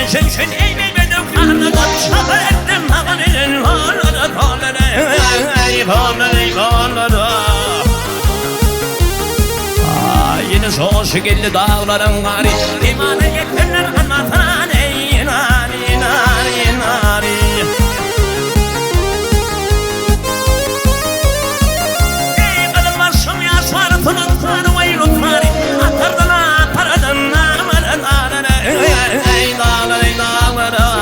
Şen eğilmedim kanına çabır ettim havanın bağları yine soğuşu geldi dağların gari imanı yetenler anlatan ey nari nari nari ey kadın başım yaş var fınıtları vay rutları atardan ataradan namadan ağrını ey dağlar ey dağlara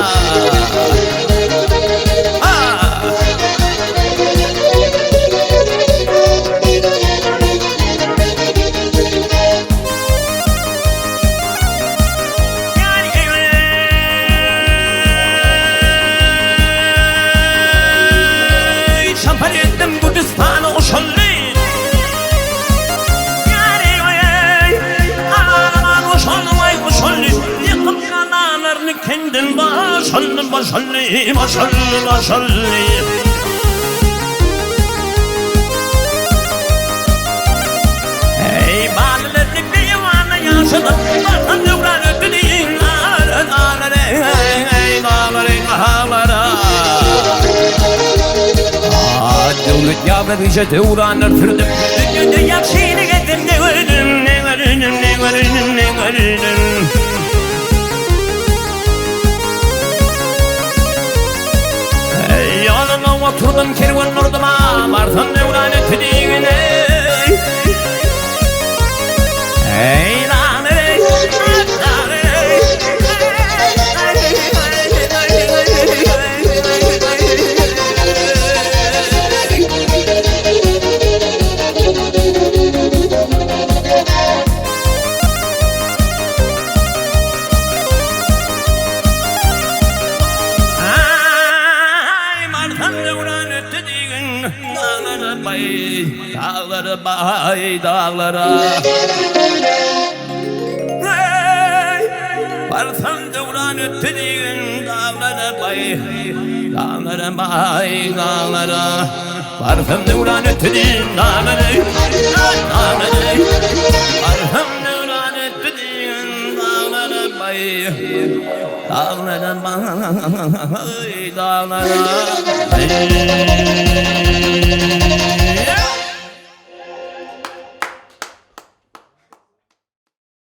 kendin başallı başallı başallı başallı ey bağlılarını bir yuvana yaşadım vatan yuvran ödülüğün ağları ey dağları dağlara devlet yavru bize devranır türdüm dünyada yakşını gedim ne gördüm ne gördüm ne gördüm ne gördüm yanına oturdum kervan orduma Martın devran ettiğine ey lan ey dağlara bay dağlara varsan devran öttediğin dağlara bay dağlara bay dağlara varsan devran öttediğin dağlara dağlara varsan devran öttediğin dağlara bay dağlara bay dağlara